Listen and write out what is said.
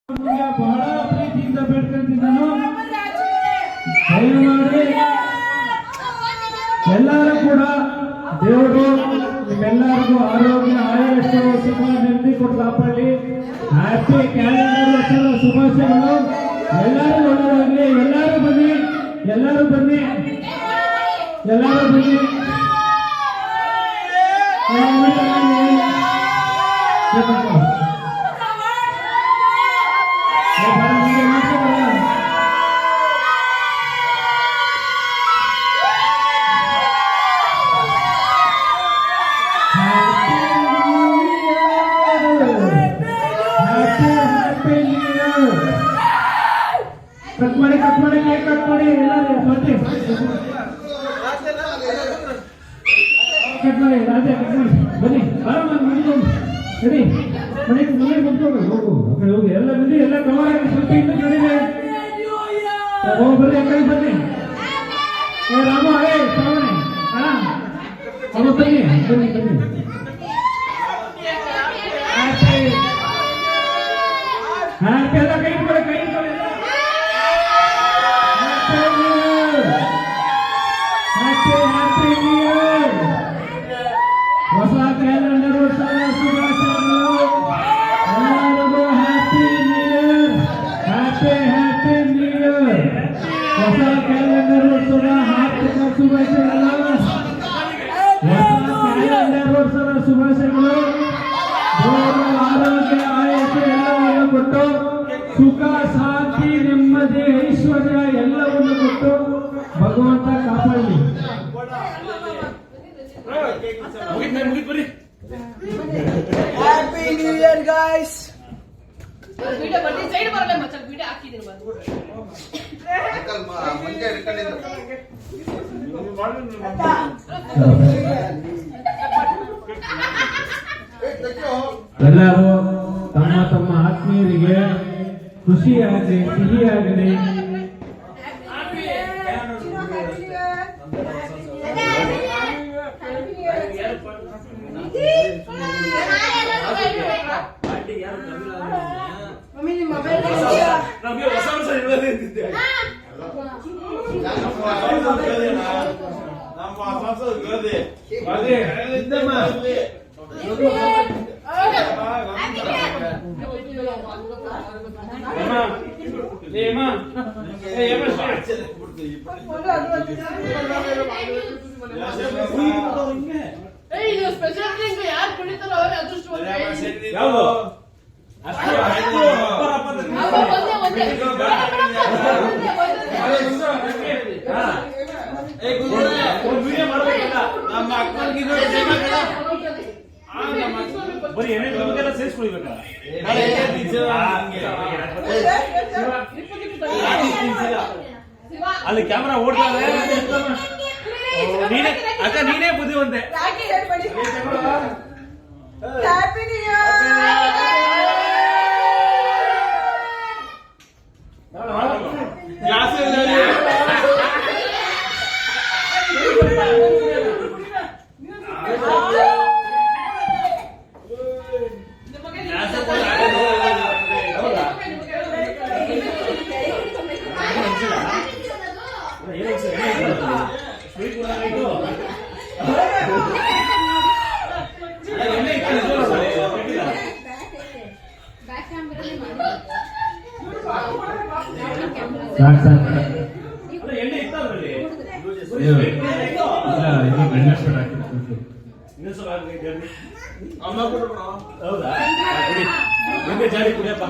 ಬಹಳ ಪ್ರೀತಿಯಿಂದ ಬೇಡ್ಕೊಂತಿದ್ದನು. ಎಲ್ಲರೂ ಕೂಡ ದೇವರು ನಿಮ್ಮೆಲ್ಲರಿಗೂ ಆರೋಗ್ಯ ಆಯುಷ್ಯ ಸುಖ ನೆಮ್ಮದಿ ಕೊಟ್ಟು ಕಾಪಾಡಲಿ. ಹ್ಯಾಪಿ ಕ್ಯಾಲೆಂಡರ್ ವರ್ಷದ ಶುಭಾಶಯಗಳು. ಎಲ್ಲರೂ ಒಳ್ಳೆಯದಾಗಲಿ. ಎಲ್ಲರೂ ಬನ್ನಿ, ಎಲ್ಲರೂ ಬನ್ನಿ, ಎಲ್ಲರೂ ಬನ್ನಿ. ಕಟ್ ಮಾಡಿ ಕಟ್ ಮಾಡಿ ಕೇಕ್ ಕಟ್ ಮಾಡಿ ಕಟ್ ಮಾಡಿ ರಾಜ ಕಟ್ ಮಾಡಿ ಬನ್ನಿ ಆರಾಮಾಗಿ ಮನೆಗೆ ಸರಿ ಮನೆಗೆ ಬಂದ್ಕೊಂಡು ಹೋಗು ಆ ಕಡೆ ಹೋಗಿ ಎಲ್ಲ ಬನ್ನಿ ಎಲ್ಲ ಕವರ್ ಸ್ವಲ್ಪ ಇನ್ನು ಕಡಿಮೆ ಬರ್ರಿ ಆ ಕಡೆ ಬನ್ನಿ. ಏ ರಾಮ ಏ ಶ್ರಾವಣೆ ಅಣ್ಣ ಬನ್ನಿ ಬನ್ನಿ ಬನ್ನಿ. ಹ್ಯಾಪಿ ಎಲ್ಲ ಕೈ ಕೊಡಿ ಕೈ ಕೊಡಿ. Happy new year. ಹೊಸ ಕ್ಯಾಲೆಂಡರ್ ವರ್ಷದ ಶುಭಾಶಯಗಳು. ಎಲ್ಲರಿಗೂ happy new year. Happy new year. ಹೊಸ ಕ್ಯಾಲೆಂಡರ್ ವರ್ಷದ ಹಾರ್ದಿಕ ಶುಭಾಶಯಗಳು. ಹೊಸ ಕ್ಯಾಲೆಂಡರ್ ವರ್ಷದ ಶುಭಾಶಯಗಳು. ಆರೋಗ್ಯ ಆಯಸ್ಸು ಎಲ್ಲವನ್ನು ಕೊಟ್ಟು ಸುಖ ಶಾಂತಿ ನೆಮ್ಮದಿ ಐಶ್ವರ್ಯ ಎಲ್ಲವನ್ನು ಕೊಟ್ಟು ಭಗವಂತ ಕಾಪಾಡಲಿ. Happy new year guys. Video ಬರ್ತೀನಿ ಸೈಡ್ ಬರಲ್ಲ ಮಚ್ಚ ವಿಡಿಯೋ ಹಾಕಿದ್ದೀನಿ ಬಂದು ಮುಂಚೆ ಇಟ್ಕೊಂಡಿದ್ದು ಎಲ್ಲರೂ ತಮ್ಮ ತಮ್ಮ ಆತ್ಮೀಯರಿಗೆ ಖುಷಿಯಾಗಲಿ ಸಿಹಿಯಾಗಲಿ. ಇದು ಸ್ಪೆಷಲ್ ಡ್ರಿಂಕ್ ಯಾರು ಕುಡಿತಾರೋ ಅವರೇ ಅದೃಷ್ಟವಂತ. ಬರೀ ಎಣ್ಣೆ ಸೇರಿಸ್ಕೊಳ್ಬೇಕ ಅಲ್ಲಿ ಕ್ಯಾಮ್ರಾ ಓಡ್ತಾರೆ. ನೀನೇ ಅಕ್ಕ ನೀನೇ ಬುದ್ಧಿವಂತೆ. ಎಣ್ಣೆ ಇತ್ತು ಅದರಲ್ಲಿ. ಹೌದಾ ಜಾರಿ ಕುಡಿಯಪ್ಪ.